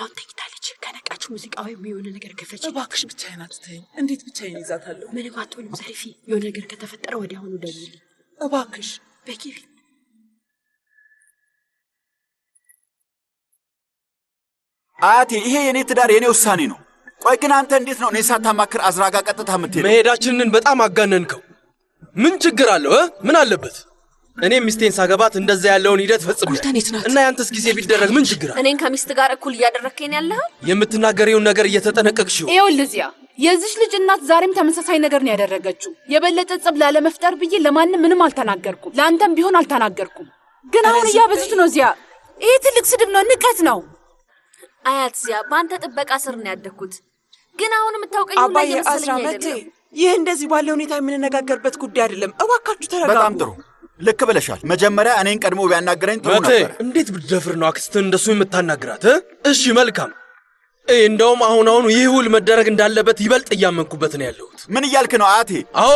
አሁን ተኝታለች። ከነቃች ሙዚቃው የሚሆነ ነገር ከፈች። እባክሽ ብቻዬን አትተይኝ። እንዴት ብቻዬን ይዛታለሁ? ምንም አትሆንም ዘሪፊ። የሆነ ነገር ከተፈጠረ ወዲያውኑ ደውልልኝ እባክሽ። በኪሪ አያቴ ይሄ የኔ ትዳር የኔ ውሳኔ ነው። ቆይ ግን አንተ እንዴት ነው እኔ ሳታማክር አዝራጋ ቀጥታ የምትሄደው? መሄዳችንን በጣም አጋነንከው። ምን ችግር አለው? ምን አለበት? እኔ ሚስቴን ሳገባት እንደዛ ያለውን ሂደት ፈጽሜያለሁ እና ያንተስ ጊዜ ቢደረግ ምን ችግር አለ? እኔን ከሚስት ጋር እኩል እያደረከኝ ያለኸው? የምትናገሪውን ነገር እየተጠነቀቅሽው። ይኸውልህ ዚያ፣ የዚች ልጅ እናት ዛሬም ተመሳሳይ ነገር ነው ያደረገችው። የበለጠ ጸብ ላለመፍጠር ብዬ ለማንም ምንም አልተናገርኩም፣ ለአንተም ቢሆን አልተናገርኩም። ግን አሁን እያበዙት ነው ዚያ። ይሄ ትልቅ ስድብ ነው፣ ንቀት ነው። አያት ዚያ፣ በአንተ ጥበቃ ስር ነው ያደግኩት። ግን አሁን የምታውቀኝ ሁሉ እየመሰለኝ አይደለም። ይህ እንደዚህ ባለ ሁኔታ የምንነጋገርበት ጉዳይ አይደለም። እባካችሁ ተረጋጉ። በጣም ጥሩ፣ ልክ ብለሻል። መጀመሪያ እኔን ቀድሞ ቢያናገረኝ ጥሩ ነበር። እንዴት ብትደፍር ነው አክስትህን እንደሱ የምታናግራት? እሺ መልካም። እንደውም አሁን ይህ ውል መደረግ እንዳለበት ይበልጥ እያመንኩበት ነው ያለሁት። ምን እያልክ ነው አያቴ? አዎ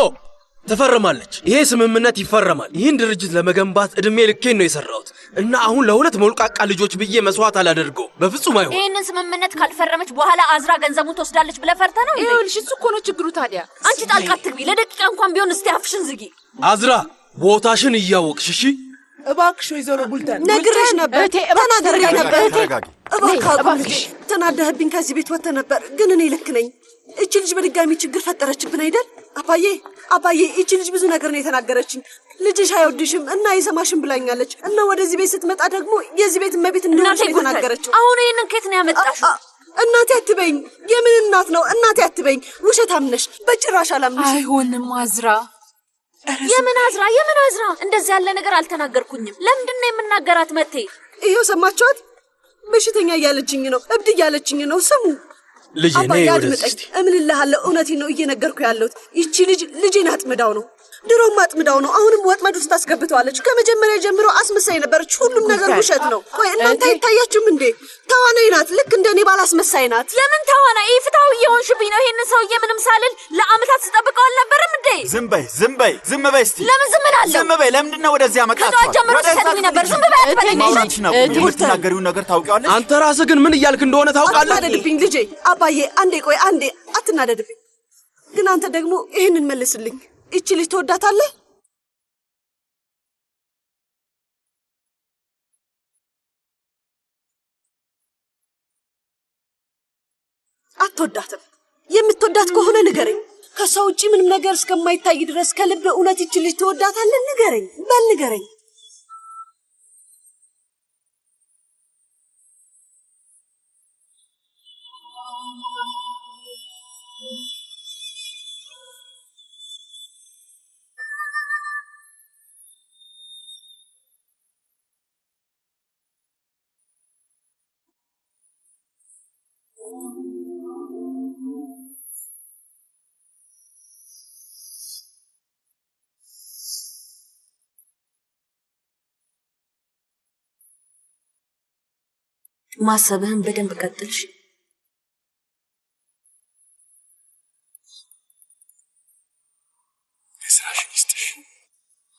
ተፈርማለች። ይሄ ስምምነት ይፈረማል። ይህን ድርጅት ለመገንባት እድሜ ልኬን ነው የሰራሁት እና አሁን ለሁለት ሞልቃቃ ልጆች ብዬ መስዋዕት አላደርገው። በፍጹም አይሆን። ይህንን ስምምነት ካልፈረመች በኋላ አዝራ ገንዘቡን ትወስዳለች ብለህ ፈርተህ ነው? ይኸውልሽ እሱ እኮ ነው ችግሩ። ታዲያ አንቺ ጣልቃ አትግቢ። ለደቂቃ እንኳን ቢሆን እስቲ አፍሽን ዝጊ። አዝራ ቦታሽን እያወቅሽ እሺ። እባክሽ ወይዘሮ ቡልተን ነግሬሽ ነበር፣ ተናግሬ ነበር። እባክሽ ተናደህብኝ ከዚህ ቤት ወጥተህ ነበር። ግን እኔ ልክ ነኝ። እቺ ልጅ በድጋሚ ችግር ፈጠረችብን አይደል? አባዬ እቺ ልጅ ብዙ ነገር ነው የተናገረችኝ። ልጅሽ አይወድሽም እና አይሰማሽም ብላኛለች እና ወደዚህ ቤት ስትመጣ ደግሞ የዚህ ቤት እመቤት እንደሆነች ነው የተናገረችው። አሁን ይሄንን ከየት ነው ያመጣሽው? እናቴ አትበይኝ። የምን እናት ነው? እናቴ አትበይኝ። ውሸታም ነሽ። በጭራሽ አላምንሽ። አይሆንም አዝራ። የምን አዝራ? እንደዚህ ያለ ነገር አልተናገርኩኝም። ለምንድን ነው የምናገራት? መቴ ይሄው ሰማችኋት? በሽተኛ እያለችኝ ነው፣ እብድ እያለችኝ ነው። ስሙ ልጄ ነይ ወደዚህ። እምልልሃለሁ፣ እውነቴን ነው እየነገርኩ ያለሁት። ይቺ ልጅ ልጄን አጥምዳው ነው፣ ድሮም አጥምዳው ነው። አሁንም ወጥመድ ውስጥ ታስገብተዋለች። ከመጀመሪያ ጀምሮ አስመሳይ ነበረች። ሁሉም ነገር ውሸት ነው። ቆይ እናንተ አይታያችሁም እንዴ? ተዋናይ ናት፣ ልክ እንደኔ ባላስመሳይ ናት። የምን ተዋናይ? ፍታው እየሆንሽብኝ ነው። ይሄንን ሰውዬ ምንም ሳልል ለአመታት ስጠብቀው አልነበረም እንዴ? ዝም በይ እስቲ። ለምን ዝም እላለሁ? ዝም በይ። ለምንድን ነው ወደዚህ ያመጣችኋት? ከጧት ጀምሮ ስትሰድቡኝ ነበር። ዝም በይ አትበለኝ። ማውራትሽ ነው። የምትናገሪውን ነገር ታውቂዋለሽ? አንተ ራስህ ግን ምን እያልክ እንደሆነ ታውቃለህ? አትናደድብኝ ልጄ። አባዬ አንዴ አትናደድብኝ። ግን አንተ ደግሞ ይሄንን መልስልኝ። እቺ ልጅ ትወዳታለህ? አትወዳትም? የምትወዳት ከሆነ ንገረኝ። ከሷ ውጪ ምንም ነገር እስከማይታይ ድረስ ከልብ እውነት እቺ ልጅ ትወዳታለህ? ንገረኝ፣ በል ንገረኝ። ማሰብህን በደንብ ቀጥልሽ። የስራሽን ይስጥሽ።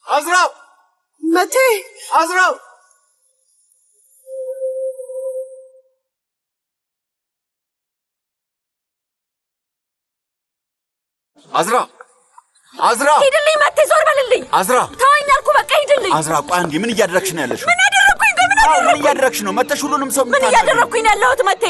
አዝራው መቴ፣ አዝራው ሂድልኝ መቴ፣ ዞር በልልኝ። ተወኝ አልኩ፣ በቃ ሂድልኝ። ቆይ አንዴ፣ ምን እያደረግሽ ነው ያለሽው? ምን አደረኩኝ? ምን እያደረግሽ ነው? መተሽ ሁሉንም ሰው ምን እያደረኩኝ ነው ያለሁት? መቴ፣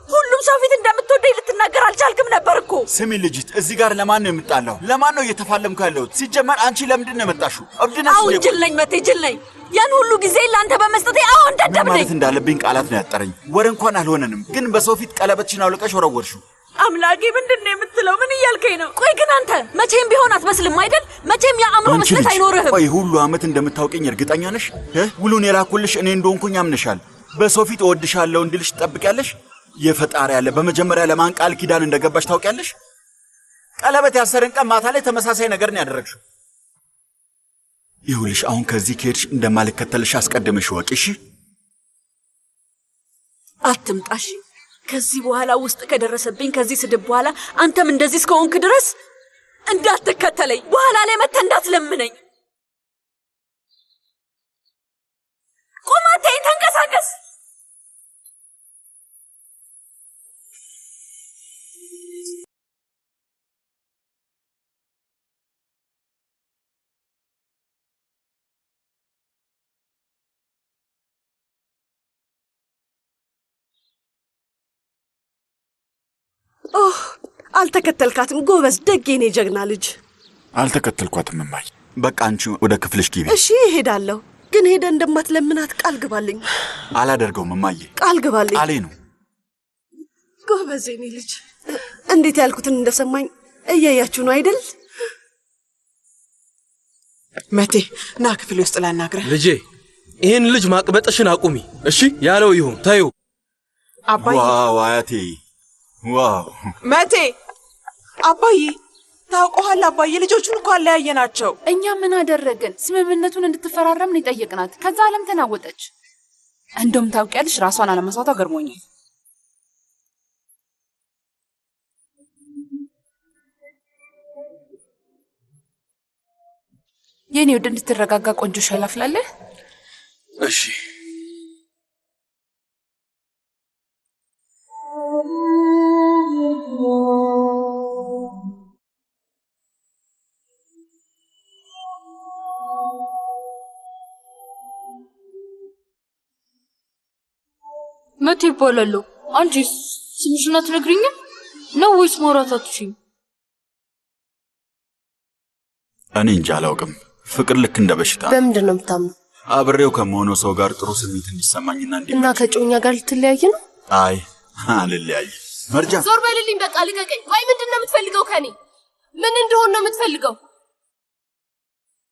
ሁሉም ሰው ፊት እንደምትወደኝ ልትናገር አልቻልክም ነበር እኮ። ስሚ ልጅት፣ እዚህ ጋር ለማን ነው የምጣላው? ለማን ነው እየተፋለምኩ ያለሁት? ሲጀመር አንቺ ለምንድን ነው የመጣሽው? እብድ ነሽ? አዎ ጅል ነኝ መቴ፣ ጅል ነኝ። ያን ሁሉ ጊዜ ለአንተ በመስጠቴ አዎ እንደደብ ነኝ። ማለት እንዳለብኝ ቃላት ነው ያጠረኝ። ወር እንኳን አልሆነንም፣ ግን በሰው ፊት ቀለበትሽን አውልቀሽ ወረወርሽው። አምላኬ፣ ምንድን ነው የምትለው? ምን እያልከኝ ነው? ቆይ ግን አንተ መቼም ቢሆን አትመስልም አይደል? መቼም የአእምሮ መስጠት አይኖርህም። ቆይ ሁሉ ዓመት እንደምታውቀኝ እርግጠኛ ነሽ? ውሉን የላኩልሽ እኔ እንደሆንኩኝ አምነሻል። በሰው ፊት እወድሻለሁ እንድልሽ ትጠብቂያለሽ? የፈጣሪ ያለ በመጀመሪያ ለማን ቃል ኪዳን እንደገባሽ ታውቂያለሽ? ቀለበት ያሰረን ቀን ማታ ላይ ተመሳሳይ ነገር ነው ያደረግሽው። ይኸውልሽ አሁን ከዚህ ከሄድሽ እንደማልከተልሽ አስቀድመሽ ወቂ። እሺ? አትምጣሽ። ከዚህ በኋላ ውስጥ ከደረሰብኝ ከዚህ ስድብ በኋላ አንተም እንደዚህ እስከሆንክ ድረስ እንዳትከተለኝ፣ በኋላ ላይ መተህ እንዳትለምነኝ። ቁም፣ ተንቀሳቀስ። ኦህ አልተከተልካትም። ጎበዝ ደግ የኔ ጀግና ልጅ። አልተከተልኳትም እማዬ። በቃ አንቺ ወደ ክፍልሽ ግቢ። እሺ እሄዳለሁ፣ ግን ሄደ እንደማትለምናት ቃል ግባልኝ። አላደርገውም እማዬ። ቃል ግባልኝ። ቃሌ ነው። ጎበዝ የኔ ልጅ። እንዴት ያልኩትን እንደሰማኝ እያያችሁ ነው አይደል? መቴ ና ክፍል ውስጥ ላናግረህ። ልጄ ይህን ልጅ ማቅበጥሽን አቁሚ እሺ? ያለው ይሁን ታዩ። አባዬ ዋው አያቴ ዋው። መቴ አባዬ ታውቀዋል። አባዬ ልጆቹን እኮ አለያየናቸው። እኛ ምን አደረግን? ስምምነቱን እንድትፈራረም ነው የጠየቅናት። ከዛ ዓለም ተናወጠች። እንደውም ታውቂያለሽ ራሷን አለመሳቷ ገርሞኛል። የኔ ወደ እንድትረጋጋ ቆንጆ ሻይ ላፍላለህ? እሺ መቴ ይባላሉ። አንቺስ ስምሽን አትነግሪኝም ነው ወይስ ማውራት አትችይም? እኔ እንጃ አላውቅም። ፍቅር ልክ እንደ በሽታ። በምንድን ነው የምታምነው? አብሬው ከመሆነው ሰው ጋር ጥሩ ስሜት እንዲሰማኝና እና ከጮኛ ጋር ልትለያይ ነው? አይ አልለያይ። መርጃ ዞር በልልኝ፣ በቃ ልቀቀኝ። ቆይ ምንድን ነው የምትፈልገው ከኔ? ምን እንደሆነ ነው የምትፈልገው?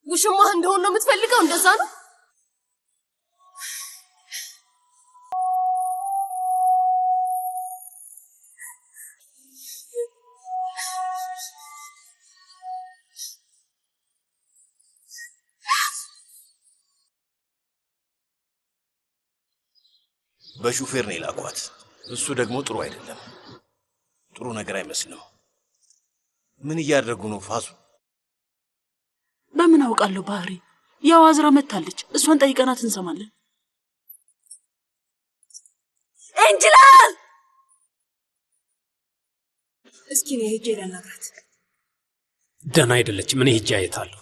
ውሽማህ እንደሆነ ነው የምትፈልገው? እንደዛ ነው? በሹፌር ነው የላኳት። እሱ ደግሞ ጥሩ አይደለም። ጥሩ ነገር አይመስልም። ምን እያደረጉ ነው ፋሱ? በምን አውቃለሁ ባህሪ። ያው አዝራ መታለች። እሷን ጠይቀናት እንሰማለን። ኤንጅላ እስኪ ነው ሄጄ ላናግራት። ደህና አይደለችም። እኔ ሄጄ አየታለሁ።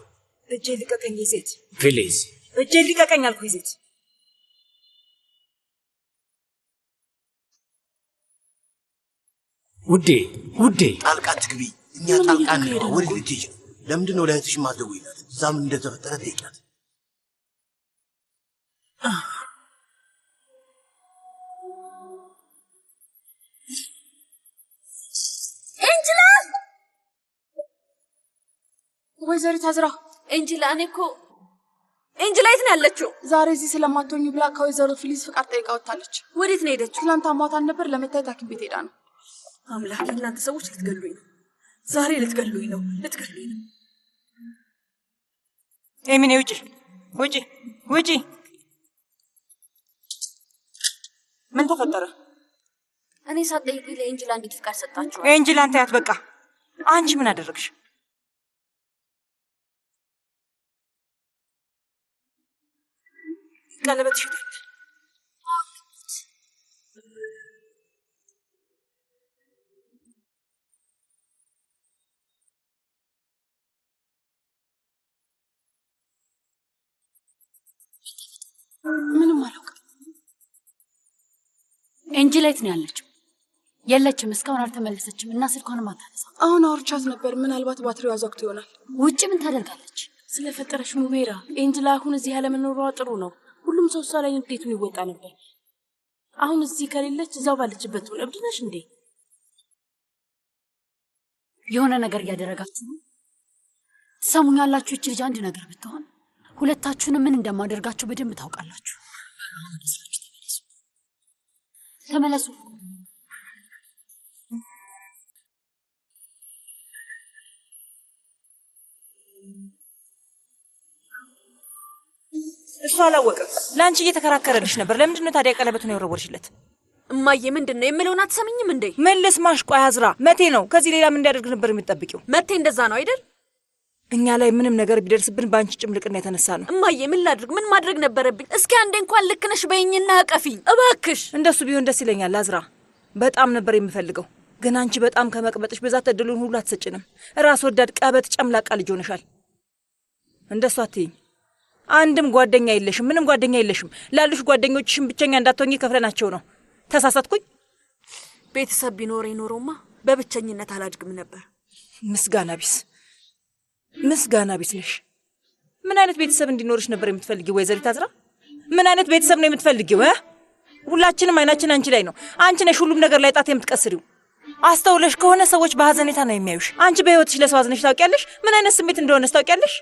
እጄ ልቀቀኝ ይዜት። ፕሊዝ እጄ ልቀቀኝ አልኩ ይዜት። ውዴ ውዴ ጣልቃ ትግቢ። እኛ ጣልቃ ነው። ወዴት ልትሄጂ ነው? ለምንድን ነው ለእህትሽ ማትደውይላት? እዛ ምን እንደተፈጠረ ጠይቂያት። ኤንጅላ ወይዘሪት አዝራ። ኤንጅላ እኔ እኮ ኤንጅላ የት ነው ያለችው? ዛሬ እዚህ ስለማትሆኝ ብላ ከወይዘሮ ፊሊስ ፍቃድ ጠይቃ ወጣለች። ወዴት ነው ሄደችው? ትናንት አሟታል ነበር። ለመታየት ሐኪም ቤት ሄዳ ነው። አምላክ እናንተ ሰዎች ልትገሉኝ ነው። ዛሬ ልትገሉኝ ነው። ልትገሉኝ ነው። ኤሚኔ ውጪ ውጪ ውጪ። ምን ተፈጠረ? እኔ ሳትጠይቁኝ ለኤንጅላ እንዴት ፍቃድ ሰጣችሁ? ኤንጅላን ታያት በቃ። አንቺ ምን አደረግሽ? ቀለበትሽ ይታል። ምንም አላውቅም። ኤንጅላ የት ነው ያለችው? የለችም፣ እስካሁን አልተመለሰችም እና ስልኳንም አታነሳም። አሁን አውርቻት ነበር። ምናልባት ባትሪዋ ዘግቶ ይሆናል። ውጭ ምን ታደርጋለች? ስለፈጠረሽ ሙቤራ፣ ኤንጅላ አሁን እዚህ ያለመኖሯ ጥሩ ነው። ሁሉም ሰው እሷ ላይ ንዴቱን ይወጣ ነበር። አሁን እዚህ ከሌለች እዛው ባለችበት ትሆን። እብድ ነሽ እንዴ? የሆነ ነገር እያደረጋችሁ ነው። ትሰሙኛላችሁ? ይህች ልጅ አንድ ነገር ብትሆን ሁለታችሁንም ምን እንደማደርጋችሁ በደንብ ታውቃላችሁ። ተመለሱ። እሱ አላወቀም። ለአንቺ እየተከራከረልሽ ነበር። ለምንድን ነው ታዲያ ቀለበቱን የወረወርሽለት? እማዬ ምንድን ነው የምለውን አትሰሚኝም እንዴ? መለስ ማሽቋይ አዝራ መቴ ነው። ከዚህ ሌላ ምን እንዲያደርግ ነበር የምትጠብቂው? መቴ እንደዛ ነው አይደል? እኛ ላይ ምንም ነገር ቢደርስብን በአንቺ ጭምልቅና የተነሳ ነው። እማዬ ምን ላድርግ? ምን ማድረግ ነበረብኝ? እስኪ አንዴ እንኳን ልክ ነሽ በይኝና አቀፊኝ እባክሽ። እንደሱ ቢሆን ደስ ይለኛል አዝራ። በጣም ነበር የምፈልገው። ግን አንቺ በጣም ከመቅበጥሽ ብዛት እድሉን ሁሉ አትሰጭንም። ራስ ወዳድ ቀበት ጨምላቃ ልጅ ሆነሻል። እንደሱ አትይኝ። አንድም ጓደኛ የለሽም፣ ምንም ጓደኛ የለሽም። ላሉሽ ጓደኞችሽም ብቸኛ እንዳትሆኚ ከፍለናቸው ነው። ተሳሳትኩኝ? ቤተሰብ ቢኖር ይኖረውማ በብቸኝነት አላድግም ነበር። ምስጋና ቢስ ነሽ። ምን አይነት ቤተሰብ እንዲኖርሽ ነበር የምትፈልጊው ወይዘሪት አዝራ? ምን አይነት ቤተሰብ ነው የምትፈልጊው? ሁላችንም አይናችን አንቺ ላይ ነው። አንቺ ነሽ ሁሉም ነገር ላይ ጣት የምትቀስሪው። አስተውለሽ ከሆነ ሰዎች በሐዘኔታ ነው የሚያዩሽ። አንቺ በህይወትሽ ለሰው አዝነሽ ታውቂያለሽ? ምን አይነት ስሜት እንደሆነ ታውቂያለሽ?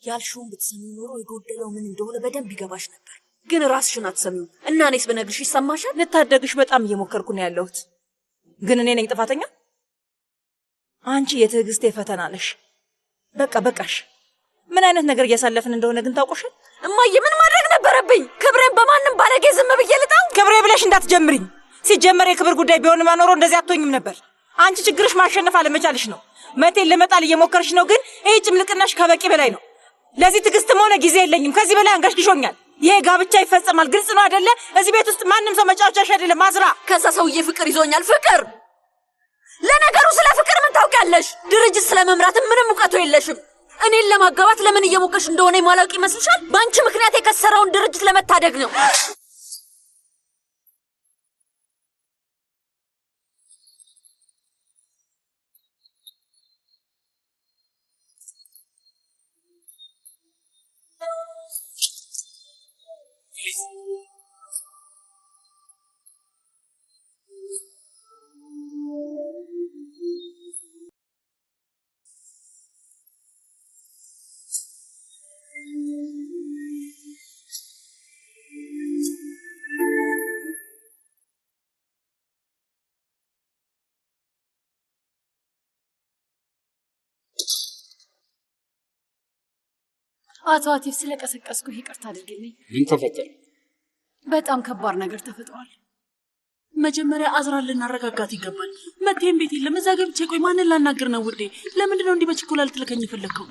ያልሽውን ብትሰሚ ኖሮ የጎደለው ምን እንደሆነ በደንብ ይገባሽ ነበር። ግን ራስሽን አትሰሚው እና እኔስ በነግርሽ ይሰማሻል? ልታደግሽ በጣም እየሞከርኩ ነው ያለሁት። ግን እኔ ነኝ ጥፋተኛ? አንቺ የትዕግስቴ ፈተና ነሽ። በቃሽ። ምን አይነት ነገር እያሳለፍን እንደሆነ ግን ታውቆሻል? እማዬ ምን ማድረግ ነበረብኝ? ክብሬን በማንም ባለጌ ዝም ብዬ ልጣው? ክብሬ ብለሽ እንዳትጀምሪኝ። ሲጀመር የክብር ጉዳይ ቢሆን ማኖሮ እንደዚህ አትሆኝም ነበር። አንቺ ችግርሽ ማሸነፍ አለመቻልሽ ነው። መቴን ለመጣል እየሞከርሽ ነው። ግን ይሄ ጭምልቅናሽ ከበቂ በላይ ነው። ለዚህ ትዕግስትም ሆነ ጊዜ የለኝም። ከዚህ በላይ አንገሽግሾኛል። ይሄ ጋብቻ ይፈጸማል። ግልጽ ነው አይደለ? እዚህ ቤት ውስጥ ማንም ሰው መጫወቻሽ አይደለም። አዝራ ከዛ ሰውዬ ፍቅር ይዞኛል። ፍቅር? ለነገሩ ስለ ፍቅር ምን ታውቂያለሽ? ድርጅት ስለመምራት ምንም እውቀቱ የለሽም። እኔን ለማጋባት ለምን እየሞከርሽ እንደሆነ የማላውቅ ይመስልሻል? በአንቺ ምክንያት የከሰረውን ድርጅት ለመታደግ ነው። አቶ አቲፍ ስለቀሰቀስኩ ይቅርታ አድርግልኝ። ምን ተፈጠረ? በጣም ከባድ ነገር ተፈጥሯል። መጀመሪያ አዝራን ልናረጋጋት ይገባል። መቴም ቤት የለም። እዛ ገብቼ ቆይ ማንን ላናግር ነው ውዴ? ለምንድነው እንዲህ በችኮላ ልትልከኝ የፈለግከው?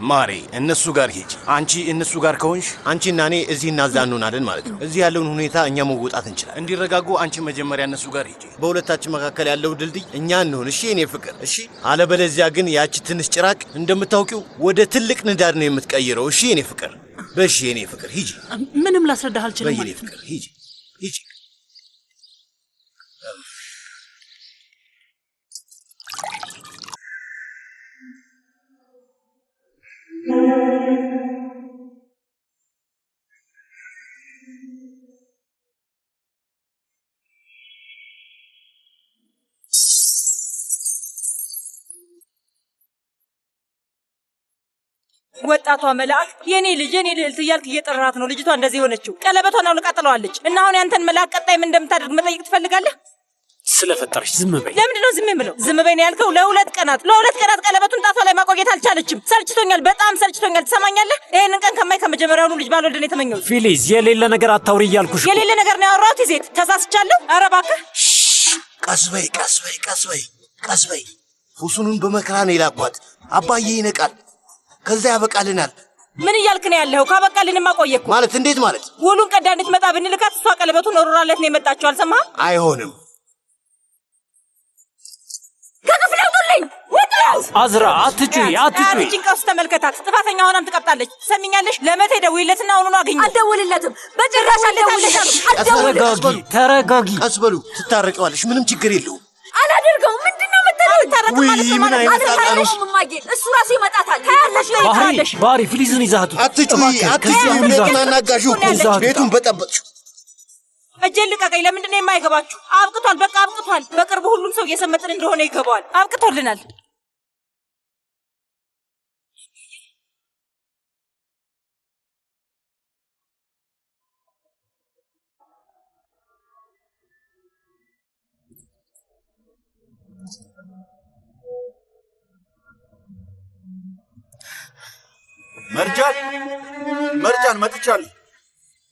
ማሬ እነሱ ጋር ሂጂ። አንቺ እነሱ ጋር ከሆንሽ አንቺና እኔ እዚህ እናዛ እንሆናለን ማለት ነው። እዚህ ያለውን ሁኔታ እኛ መወጣት እንችላለን። እንዲረጋጉ አንቺ መጀመሪያ እነሱ ጋር ሂጂ። በሁለታችን መካከል ያለው ድልድይ እኛ እንሆን። እሺ የኔ ፍቅር? እሺ። አለበለዚያ ግን ያቺ ትንሽ ጭራቅ እንደምታውቂው ወደ ትልቅ ንዳድ ነው የምትቀይረው። እሺ የኔ ፍቅር? በሺ የኔ ፍቅር ሂጂ። ምንም ላስረዳህ አልችልም ማለት ነው። ሂጂ ሂጂ። ወጣቷ መልአክ የኔ ልጅ የኔ ልዕልት እያልክ እየጠራት ነው ልጅቷ እንደዚህ ሆነችው። ቀለበቷን አውልቃ ጥለዋለች። እና አሁን ያንተን መልአክ ቀጣይ ምን እንደምታደርግ መጠየቅ ትፈልጋለህ? ስለፈጠረሽ ዝም በይ። ለምንድን ነው ዝም የምለው? ዝም በይ ነው ያልከው? ለሁለት ቀናት ቀለበቱን ጣቷ ላይ ማቆየት አልቻለችም። ሰልችቶኛል፣ በጣም ሰልችቶኛል። ትሰማኛለህ? ይሄንን ቀን ከማይ ከመጀመሪያውኑ ልጅ ባልወልድ ነው የተመኘሁት። ፊሊዝ የሌለ ነገር አታውሪ እያልኩሽ። የሌለ ነገር ነው ያወራሁት። ይዜት ተሳስቻለሁ። ኧረ እባክህ ቀስ በይ። ፉሱኑን በመከራ ነው የላኳት። አባዬ ይነቃል፣ ከዛ ያበቃልናል። ምን እያልክ ነው ያለኸው? ካበቃልንማ ቆየኩ። ማለት እንዴት ማለት? ውሉን ቀዳ እንድትመጣ ብንልካት እሷ ቀለበቱን ወሮራለት ነው የመጣችው። አልሰማህም? አይሆንም። ከክፍል አውጡልኝ! አዝራ አትጩይ። ጭንቀት ውስጥ ተመልከታት። ጥፋተኛ ሆናም ትቀብጣለች። ትሰሚኛለሽ? ለመቴ ደውይለትና አሁኑኑ አግኝ። አልደውልለትም፣ በጭራሽ አልደውልለትም። ተረጋጊ። ቀስ በሉ፣ ትታረቂዋለሽ። ምንም ችግር የለውም። አላደርገውም። ምንድነው የምታደርገው? ምን አይነት ጣጣ ነው? እሱ ራሱ ይመጣታል። ታያለሽ። ባህሪ ፊሊዝን ይዛቱ። አትጩይ። ቤቱን አናጋሽው፣ ቤቱን በጠበጥሽው። እጄን ልቀቀኝ። ለምንድን ነው የማይገባችሁ? አብቅቷል፣ በቃ አብቅቷል። በቅርቡ ሁሉም ሰው እየሰመጥን እንደሆነ ይገባዋል። አብቅቶልናል።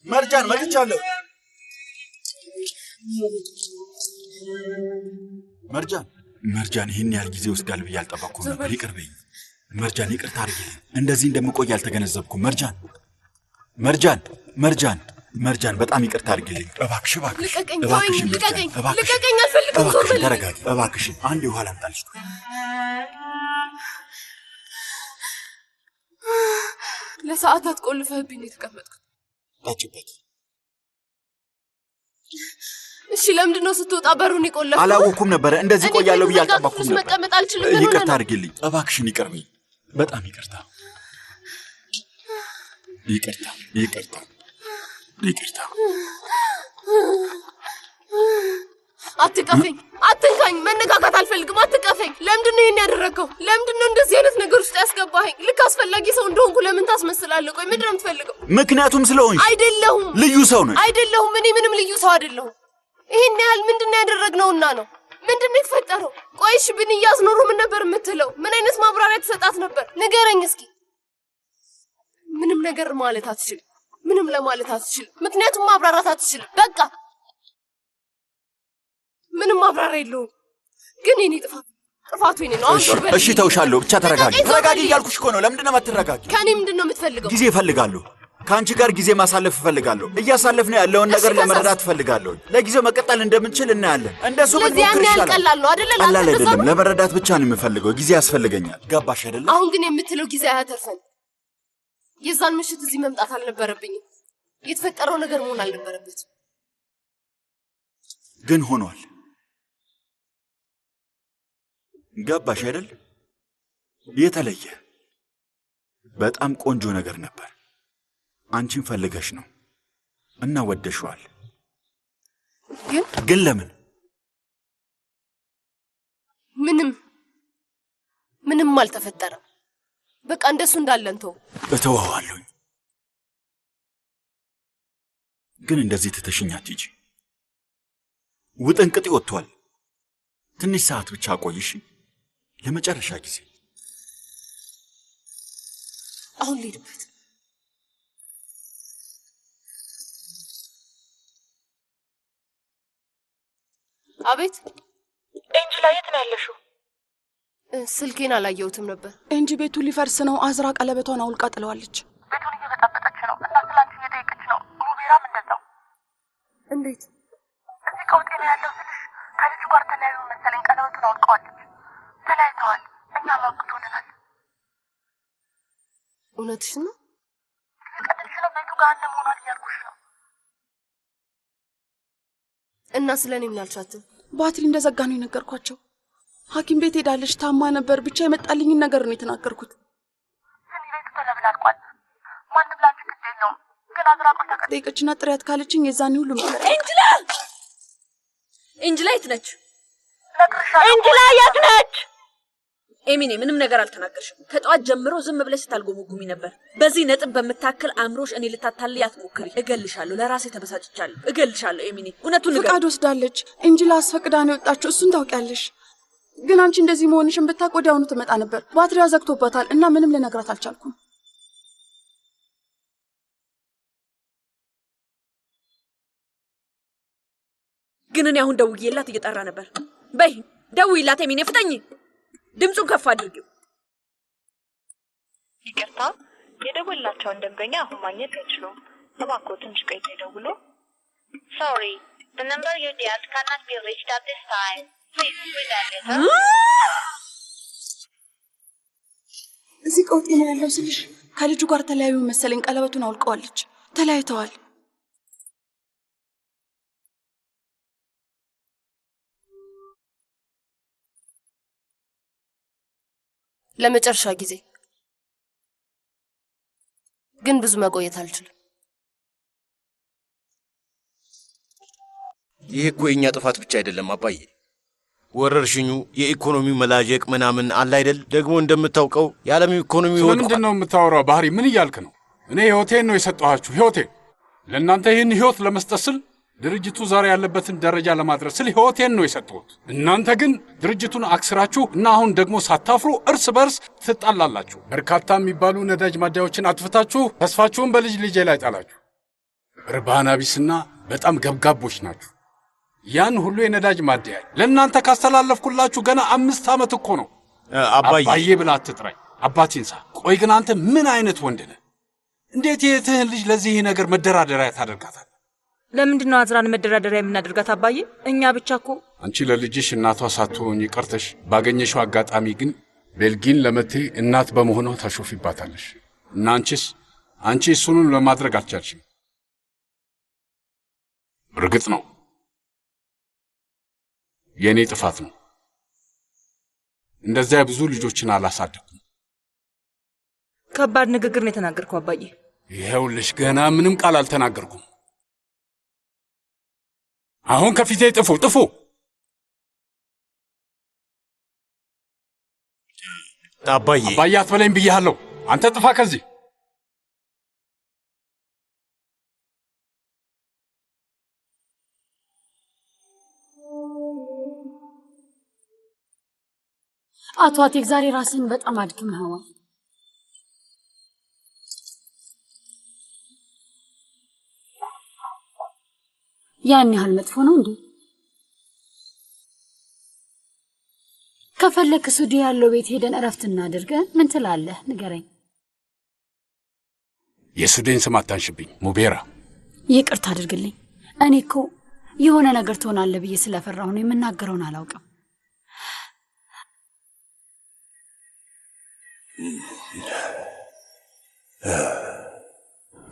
መርጃን መጥቻለሁ። መርጃን ይህን ያህል ጊዜ ወስዳል ብዬ አልጠበቅኩም ነበር። ይቅር በይኝ መርጃን፣ ይቅርታ አድርጊልኝ። እንደዚህ እንደምቆይ አልተገነዘብኩም። መርጃን በጣም ይቅርታ አድርጊልኝ። እባክሽ ልቀቀኝ፣ አልፈልግም። ተረጋጊ እባክሽን። አንድ ውሃ ላምጣልሽ። ለሰዓታት ቆልፈህብኝ የተቀመጥኩት። ጠጪበት። እሺ ለምንድን ነው ስትወጣ በሩን የቆለፍከው? አላወኩም ነበረ። እንደዚህ ቆያለሁ ብዬ አልጠበኩም ነበር። መቀመጥ አልችልም። ይቅርታ አድርጊልኝ እባክሽን፣ ይቅርብኝ። በጣም ይቅርታ፣ ይቅርታ፣ ይቅርታ፣ ይቅርታ። አትቀፈኝ፣ አትንካኝ፣ መነካካት አልፈልግም። አትቀፈኝ። ለምንድን ነው ይሄን ያደረገው? ለምንድን ነው እንደዚህ አይነት ነገር ውስጥ ያስገባኸኝ? ልክ አስፈላጊ ሰው እንደሆንኩ ለምን ታስመስላለህ? ቆይ ምንድን ነው የምትፈልገው? ምክንያቱም ስለሆንሽ። አይደለሁም። ልዩ ሰው ነሽ። አይደለሁም። እኔ ምንም ልዩ ሰው አይደለሁም። ይሄን ያህል ምንድን ነው ያደረግነውና ነው? ምንድን ነው የተፈጠረው? ቆይ እሺ ብንያዝ ኖሮ ምን ነበር የምትለው? ምን አይነት ማብራሪያ ትሰጣት ነበር? ንገረኝ እስኪ። ምንም ነገር ማለት አትችልም። ምንም ለማለት አትችልም። ምክንያቱም ማብራራት አትችልም። በቃ ምንም ማብራሪያ የለውም። ግን የኔ ጥፋቱ የኔ ነው። እሺ ተውሻለሁ። ብቻ ተረጋጊ። ተረጋጊ እያልኩሽ እኮ ነው። ለምንድን ነው የማትረጋጊ? ከኔ ምንድን ነው የምትፈልገው? ጊዜ እፈልጋለሁ። ከአንቺ ጋር ጊዜ ማሳለፍ እፈልጋለሁ። እያሳለፍን ያለውን ነገር ለመረዳት እፈልጋለሁ። ለጊዜው መቀጠል እንደምንችል እናያለን። እንደሱ ምን ያን ያህል ቀላል ነው አይደለ? ቀላል አይደለም። ለመረዳት ብቻ ነው የምፈልገው። ጊዜ ያስፈልገኛል። ገባሽ አይደለ? አሁን ግን የምትለው ጊዜ አያተርፈን። የዛን ምሽት እዚህ መምጣት አልነበረብኝም። የተፈጠረው ነገር መሆን አልነበረበትም። ግን ሆኗል። ገባሽ አይደል? የተለየ በጣም ቆንጆ ነገር ነበር። አንቺን ፈልገሽ ነው እና ወደሽዋል። ግን ለምን? ምንም አልተፈጠረም። በቃ እንደሱ እንዳለን ተው። እተወዋለሁኝ። ግን እንደዚህ ትተሽኝ አትሂጂ። ውጥንቅጥ ወጥቷል። ትንሽ ሰዓት ብቻ ቆይሽ። ለመጨረሻ ጊዜ አሁን ልሂድበት። አቤት ኤንጅላ፣ የት ነው ያለሽው? ስልኬን አላየሁትም ነበር። እንጂ ቤቱ ሊፈርስ ነው። አዝራ ቀለበቷን አውልቃ ጥለዋለች። ቤቱን እየበጣበጠች ነው እና ስላንቺ እየጠየቀች ነው። ሩቤራም እንደዛው። እንዴት? እዚህ ቀውጤ ነው ያለው ስልሽ ከልጁ ጋር ተለያዩ መሰለኝ። ቀለበቱን አውልቀዋለች። ተለያይተዋል። እኛ ማውቅቶልናል። እውነትሽ ነው? እየቀጠልሽ ነው። ቤቱ ጋር አንድ መሆኗን እያልኩሽ ነው። እና ስለ እኔ ምን አልሻትም? ባትሪ እንደዘጋ ነው የነገርኳቸው። ሐኪም ቤት ሄዳለች፣ ታማ ነበር። ብቻ የመጣልኝን ነገር ነው የተናገርኩት። ስኒ ቤቱ ተለብላልቋል። ማንም ላንቺ ግድ የለውም። ግን አዝራቆ ጠይቀችና ጥሪያት ካለችኝ የዛኔ ሁሉ ነገር። ኤንጅላ! ኤንጅላ የት ነች? ነግርሻለሁ። ኤንጅላ የት ነች? ኤሚኔ ምንም ነገር አልተናገርሽም። ከጠዋት ጀምሮ ዝም ብለሽ ስታልጎመጉሚ ነበር። በዚህ ነጥብ በምታክል አእምሮሽ እኔ ልታታልይ አትሞክሪ። እገልሻለሁ። ለራሴ ተበሳጭቻለሁ። እገልሻለሁ። ኤሚኔ እውነቱን ንገር። ፈቃድ ወስዳለች። ኤንጅላ አስፈቅዳ ነው የወጣችው። እሱን ታውቂያለሽ። ግን አንቺ እንደዚህ መሆንሽን ብታውቅ ወዲያውኑ ትመጣ ነበር። ባትሪዋ ዘግቶባታል እና ምንም ልነግራት አልቻልኩም። ግን እኔ አሁን ደውዬላት እየጠራ ነበር። በይ ደውይላት ኤሚኔ፣ ፍጠኝ። ድምፁን ከፍ አድርጊው። ይቅርታ፣ የደወልናቸውን ደንበኛ አሁን ማግኘት አይችሉም። እባክዎ ትንሽ ቆይተው ይደውሉ። ሶሪ the number you dialed cannot be reached at this time. Please redial later. እዚህ ቀውጤ ነው ያለው ስልሽ ከልጁ ጋር ተለያዩ መሰለኝ። ቀለበቱን አውልቀዋለች። ተለያይተዋል። ለመጨረሻ ጊዜ ግን ብዙ መቆየት አልችልም። ይህ እኮ የእኛ ጥፋት ብቻ አይደለም አባዬ። ወረርሽኙ፣ የኢኮኖሚው መላጀቅ ምናምን አለ አይደል? ደግሞ እንደምታውቀው የዓለም ኢኮኖሚ ወድቋል። ምንድን ነው የምታወራው? ባህሪ ምን እያልክ ነው? እኔ ህይወቴን ነው የሰጠኋችሁ። ህይወቴን ለእናንተ ይህን ህይወት ለመስጠት ስል ድርጅቱ ዛሬ ያለበትን ደረጃ ለማድረስ ስል ህይወቴን ነው የሰጠሁት። እናንተ ግን ድርጅቱን አክስራችሁ እና አሁን ደግሞ ሳታፍሩ እርስ በርስ ትጣላላችሁ። በርካታ የሚባሉ ነዳጅ ማደያዎችን አጥፍታችሁ ተስፋችሁን በልጅ ልጄ ላይ ጣላችሁ። ርባና ቢስና በጣም ገብጋቦች ናችሁ። ያን ሁሉ የነዳጅ ማደያ ለእናንተ ካስተላለፍኩላችሁ ገና 5 ዓመት እኮ ነው። አባዬ ብላ አትጥራኝ፣ አባቴን ሳ። ቆይ ግን አንተ ምን አይነት ወንድ ነህ? እንዴት የእህትህን ልጅ ለዚህ ነገር መደራደሪያ ታደርጋታለህ? ለምንድን ነው አዝራን መደራደሪያ የምናደርጋት አባዬ? እኛ ብቻ እኮ አንቺ ለልጅሽ እናቷ ሳትሆኚ ቀርተሽ ባገኘሽው አጋጣሚ ግን ቤልጊን ለመቴ እናት በመሆኗ ታሾፊባታለሽ። እና አንቺ እሱንም ለማድረግ አልቻልሽም። እርግጥ ነው የእኔ ጥፋት ነው። እንደዚያ ብዙ ልጆችን አላሳደኩም። ከባድ ንግግር ነው የተናገርከው አባዬ። ይኸውልሽ ገና ምንም ቃል አልተናገርኩም። አሁን ከፊቴ ጥፉ ጥፉ። አባዬ አባዬ አትበለኝ ብያለሁ። አንተ ጥፋ ከዚህ። አቶ አቴክ ዛሬ ራስን በጣም አድክመኸዋል። ያን ያህል መጥፎ ነው እንዴ? ከፈለክ ሱዲ ያለው ቤት ሄደን እረፍት እናድርግ። ምን ትላለህ? ንገረኝ። የሱዴን ስም አታንሽብኝ ሙቤራ። ይቅርታ አድርግልኝ። እኔ እኮ የሆነ ነገር ትሆናለህ ብዬ ስለፈራሁ ነው። የምናገረውን አላውቅም።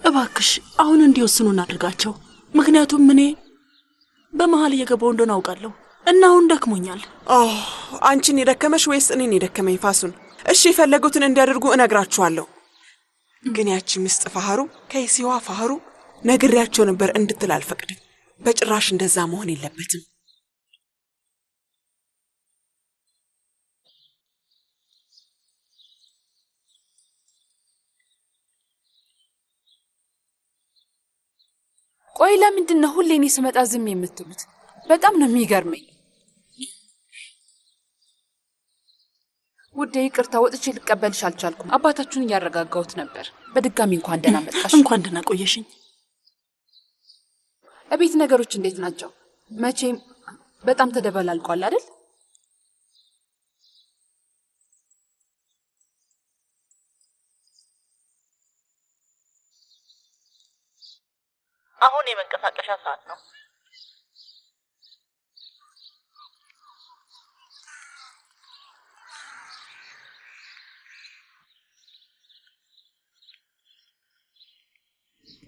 እባክሽ አሁን እንዲወስኑ እናድርጋቸው። ምክንያቱም እኔ በመሃል እየገባው እንደሆነ አውቃለሁ እና አሁን ደክሞኛል። አንቺን የደከመሽ ወይስ እኔን የደከመኝ? ፋሱን እሺ፣ የፈለጉትን እንዲያደርጉ እነግራችኋለሁ። ግን ያቺ ምስጥ ፋሃሩ ከይሲዋ ፋሃሩ ነግሬያቸው ነበር እንድትል አልፈቅድም። በጭራሽ እንደዛ መሆን የለበትም። ቆይ ለምንድን ነው ሁሌ እኔ ስመጣ ዝም የምትሉት? በጣም ነው የሚገርመኝ። ውዴ ይቅርታ፣ ወጥቼ ልቀበልሽ አልቻልኩም። አባታችሁን እያረጋጋሁት ነበር። በድጋሚ እንኳን ደህና መጣሽ። እንኳን ደህና ቆየሽኝ። እቤት ነገሮች እንዴት ናቸው? መቼም በጣም ተደበላልቋል አይደል? አሁን የመንቀሳቀሻ ሰዓት ነው።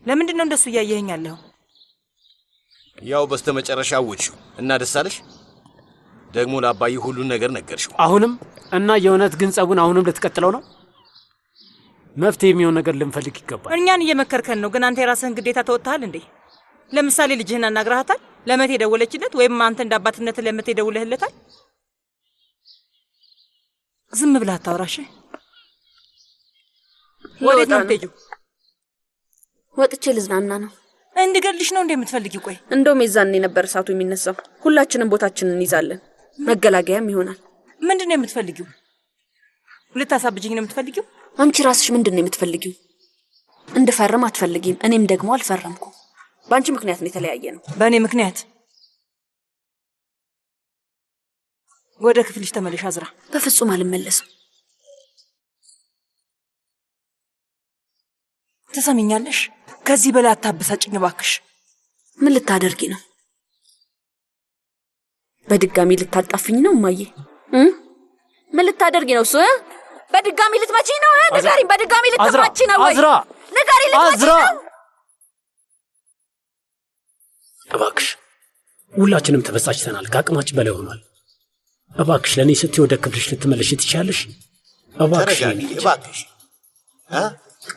ለምንድን ነው እንደሱ እያየኸኝ ያለኸው? ያው በስተመጨረሻ አወቅሽው እና ደስ አለሽ። ደግሞ ለአባዬ ሁሉን ነገር ነገርሽው። አሁንም እና የእውነት ግን ጸቡን አሁንም ልትቀጥለው ነው? መፍትሄ የሚሆን ነገር ልንፈልግ ይገባል። እኛን እየመከርከን ነው፣ ግን አንተ የራስህን ግዴታ ተወጥተሃል እንዴ? ለምሳሌ ልጅህን አናግረሃታል? ለመቴ ደወለችለት? ወይም አንተ እንደ አባትነት ለመቴ ደውለህለታል? ዝም ብለህ አታውራሽ። ወዴት ነው የምትሄጂው? ወጥቼ ልዝናና ነው። እንድገልሽ ነው እንዴ የምትፈልጊው? ቆይ እንደውም የዛኔ ነበር እሳቱ የሚነሳው። ሁላችንም ቦታችንን እንይዛለን፣ መገላገያም ይሆናል። ምንድን ነው የምትፈልጊው? ልታሳብጅኝ ነው የምትፈልጊው? አንቺ ራስሽ ምንድን ነው የምትፈልጊው? እንድፈርም አትፈልጊም፣ እኔም ደግሞ አልፈረምኩም። በአንቺ ምክንያት ነው የተለያየ ነው። በእኔ ምክንያት? ወደ ክፍልሽ ተመለሽ አዝራ። በፍጹም አልመለስም። ትሰሚኛለሽ? ከዚህ በላይ አታበሳጭኝ እባክሽ። ምን ልታደርጊ ነው? በድጋሚ ልታጣፍኝ ነው እማዬ? ምን ልታደርጊ ነው? እሱ በድጋሚ ልትመጪ ነው? ንገሪኝ፣ በድጋሚ ልትመጪ ነው ወይ? አዝራ ንገሪኝ፣ ልትመጪ ነው? እባክሽ ሁላችንም ተበሳጭተናል። ከአቅማችን በላይ ሆኗል። እባክሽ ለእኔ ስትይ ወደ ክፍልሽ ልትመለሽ ትችያለሽ? እባክሽ እባክሽ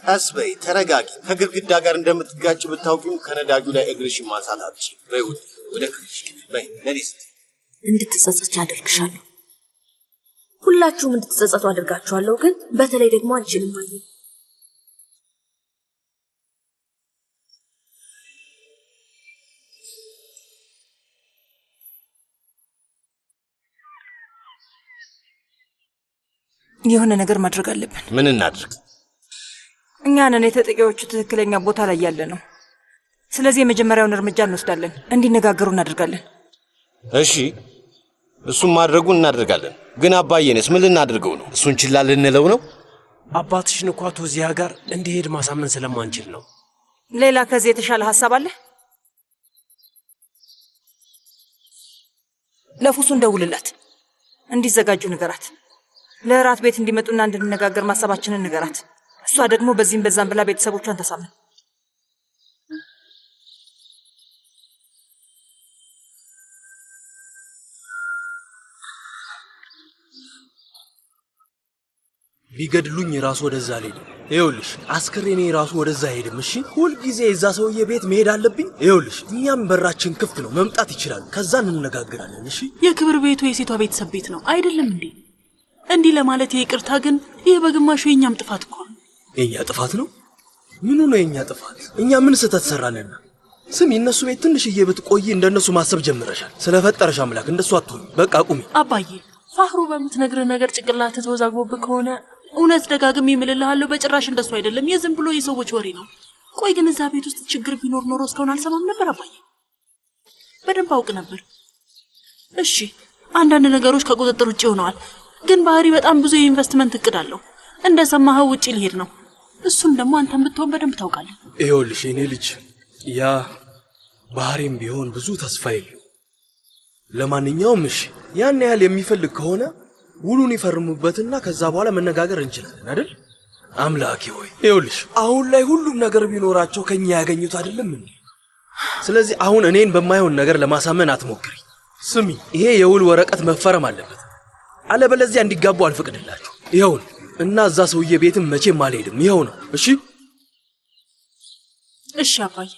ቀስ በይ፣ ተረጋጊ። ከግድግዳ ጋር እንደምትጋጭ ብታውቂም ከነዳጁ ላይ እግርሽን ማንሳት አትችይም። በይ ወደ ክፍልሽ በይ። ለኔ ስትይ እንድትጸጸች አደርግሻለሁ። ሁላችሁም እንድትጸጸቱ አደርጋችኋለሁ። ግን በተለይ ደግሞ አንቺን እማዬ። የሆነ ነገር ማድረግ አለብን። ምን እናድርግ? እኛ ነን የተጠቂዎቹ ትክክለኛ ቦታ ላይ ያለ ነው። ስለዚህ የመጀመሪያውን እርምጃ እንወስዳለን፣ እንዲነጋገሩ እናደርጋለን። እሺ፣ እሱን ማድረጉን እናደርጋለን። ግን አባዬንስ ምን ልናደርገው ነው? እሱን ችላ ልንለው ነው? አባትሽን እኮ አቶ ዚያ ጋር እንዲሄድ ማሳመን ስለማንችል ነው። ሌላ ከዚህ የተሻለ ሀሳብ አለ? ለፉሱ እንደውልላት፣ እንዲዘጋጁ ንገራት። ለእራት ቤት እንዲመጡና እንድንነጋገር ማሰባችንን ንገራት። እሷ ደግሞ በዚህም በዛም ብላ ቤተሰቦቿን ተሳምን። ቢገድሉኝ ራሱ ወደዛ አልሄድም። ይኸውልሽ አስከሬኔ ራሱ ወደዛ አይሄድም። እሺ ሁልጊዜ የዛ ሰውዬ ቤት መሄድ አለብኝ? ይኸውልሽ እኛም በራችን ክፍት ነው፣ መምጣት ይችላል። ከዛ እንነጋገራለን። እሺ የክብር ቤቱ የሴቷ ቤተሰብ ቤት ነው አይደለም እንዴ? እንዲህ ለማለት ይቅርታ፣ ግን ይህ በግማሹ የእኛም ጥፋት እኮ ነው። የእኛ ጥፋት ነው? ምኑ ነው የእኛ ጥፋት? እኛ ምን ስህተት ሰራንና? ስሚ እነሱ ቤት ትንሽዬ ብትቆይ እንደነሱ ማሰብ ጀምረሻል። ስለፈጠረሽ አምላክ እንደሱ አትሆኝ። በቃ ቁሚ። አባዬ ፋህሩ በምትነግርህ ነገር ጭንቅላት ተወዛግቦብህ ከሆነ እውነት ደጋግሜ እምልልሃለሁ፣ በጭራሽ እንደሱ አይደለም። የዝም ብሎ የሰዎች ወሬ ነው። ቆይ ግን እዛ ቤት ውስጥ ችግር ቢኖር ኖሮ እስካሁን አልሰማም ነበር አባዬ። በደንብ አውቅ ነበር። እሺ አንዳንድ ነገሮች ከቁጥጥር ውጭ ሆነዋል፣ ግን ባህሪ በጣም ብዙ የኢንቨስትመንት እቅድ አለው። እንደሰማኸው ውጪ ሊሄድ ነው። እሱን ደግሞ አንተም ብትሆን በደንብ ታውቃለህ። ይኸውልሽ የኔ ልጅ ያ ባህሪም ቢሆን ብዙ ተስፋ የለው። ለማንኛውም እሺ ያን ያህል የሚፈልግ ከሆነ ውሉን ይፈርሙበትና ከዛ በኋላ መነጋገር እንችላለን አይደል? አምላኬ ሆይ ይኸውልሽ አሁን ላይ ሁሉም ነገር ቢኖራቸው ከኛ ያገኙት አይደለም እንዴ? ስለዚህ አሁን እኔን በማይሆን ነገር ለማሳመን አትሞክሪ። ስሚ ይሄ የውል ወረቀት መፈረም አለበት፣ አለበለዚያ እንዲጋቡ አልፈቅድላችሁ። ይኸው እና እዛ ሰውዬ ቤትም መቼም አልሄድም። ይኸው ነው። እሺ እሺ አባዬ።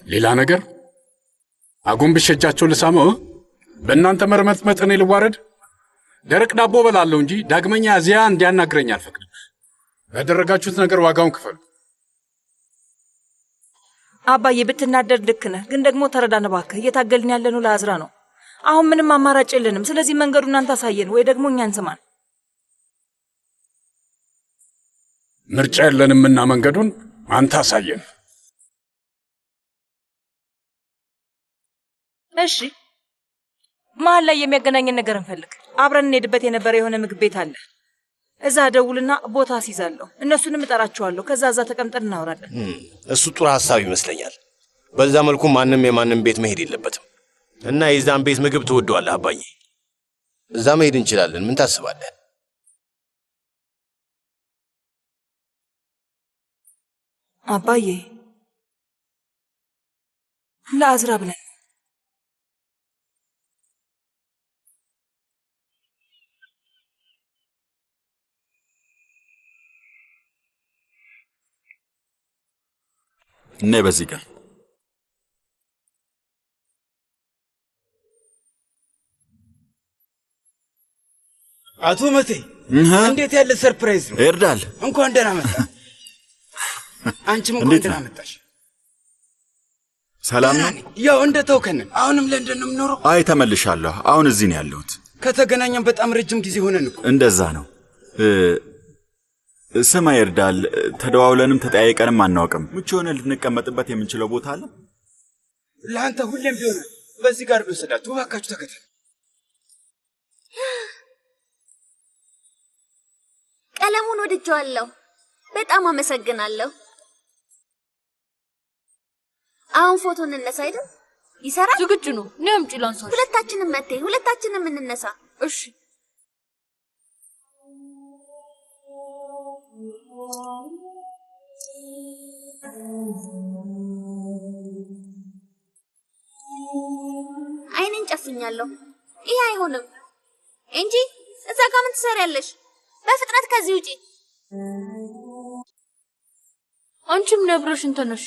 ሌላ ነገር አጎንብሼ እጃቸውን ልሳመው? በእናንተ መርመጥመጥ እኔ ልዋረድ? ደረቅ ዳቦ በላለሁ እንጂ ዳግመኛ እዚያ እንዲያናግረኝ አልፈቅድም። ያደረጋችሁት ነገር ዋጋውን ክፈሉ። አባዬ ብትናደድ ልክ ነህ፣ ግን ደግሞ ተረዳን እባክህ። እየታገልን ያለነው ለአዝራ ነው። አሁን ምንም አማራጭ የለንም። ስለዚህ መንገዱን አንተ አሳየን ወይ ደግሞ እኛን ስማን። ምርጫ የለንምና መንገዱን አንተ አሳየን። እሺ መሀል ላይ የሚያገናኘን ነገር እንፈልግ። አብረን እንሄድበት የነበረ የሆነ ምግብ ቤት አለ። እዛ ደውልና ቦታ አስይዛለሁ፣ እነሱንም እጠራቸዋለሁ። ከዛ እዛ ተቀምጠን እናወራለን። እሱ ጥሩ ሐሳብ ይመስለኛል። በዛ መልኩ ማንም የማንም ቤት መሄድ የለበትም እና የዛን ቤት ምግብ ትወደዋለህ አባዬ። እዛ መሄድ እንችላለን። ምን ታስባለህ? አባዬ ለአዝራ ብለን እኔ በዚህ ጋር አቶ መቴ እንዴት ያለ ሰርፕራይዝ ነው! ይርዳል። እንኳን ደህና መጣ። አንቺም እንኳን ደህና መጣሽ። ሰላም ነው? ያው እንደ ተውከን። አሁንም ለንደን ነው የምኖረው? አይ ተመልሻለሁ። አሁን እዚህ ነው ያለሁት። ከተገናኘን በጣም ረጅም ጊዜ ሆነን እኮ። እንደዛ ነው። ስማ ይርዳል፣ ተደዋውለንም ተጠያይቀንም አናውቅም። ምቹ ሆነ ልንቀመጥበት የምንችለው ቦታ አለ? ለአንተ ሁሌም ቢሆን በዚህ ጋር ልወስዳችሁ። እባካችሁ ተከተል። ቀለሙን ወድጄዋለሁ። በጣም አመሰግናለሁ። አሁን ፎቶ እንነሳ አይደል? ይሰራል? ዝግጁ ነው። ነይ አምጪ ላንሳሽ። ሁለታችንም መቴ፣ ሁለታችንም እንነሳ። እሺ። አይኔን ጨፍኛለሁ። ይሄ አይሆንም እንጂ እዛ ጋር ምን ትሰሪያለሽ? በፍጥነት ከዚህ ውጪ። አንቺም ነብረሽን ተነሺ።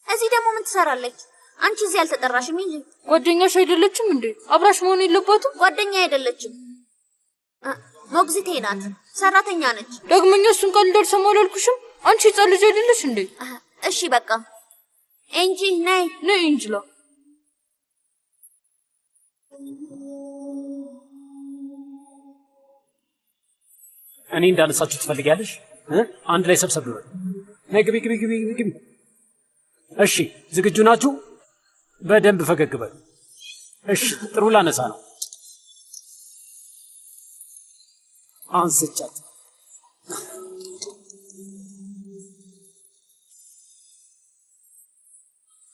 እዚህ ደግሞ ምን ትሰራለች? አንቺ እዚህ አልተጠራሽም እንጂ። ጓደኛሽ አይደለችም እንዴ? አብራሽ መሆን የለባትም? ጓደኛ አይደለችም፣ ሞግዚቴ ናት፣ ሰራተኛ ነች። ደግሞኛ እሱን ቃል እንዳልሰማ አላልኩሽም? አንቺ ሕፃን ልጅ አይደለሽ እንዴ? እሺ በቃ እንጂ ነይ ነይ እንጅላ። እኔ እንዳነሳችሁ ትፈልጊያለሽ? አንድ ላይ ሰብሰብ ብለን ነይ። ግቢ ግቢ ግቢ ግቢ። እሺ ዝግጁ ናችሁ? በደንብ ፈገግ በሉ። እሺ ጥሩ ላነሳ ነው። አንስቻት።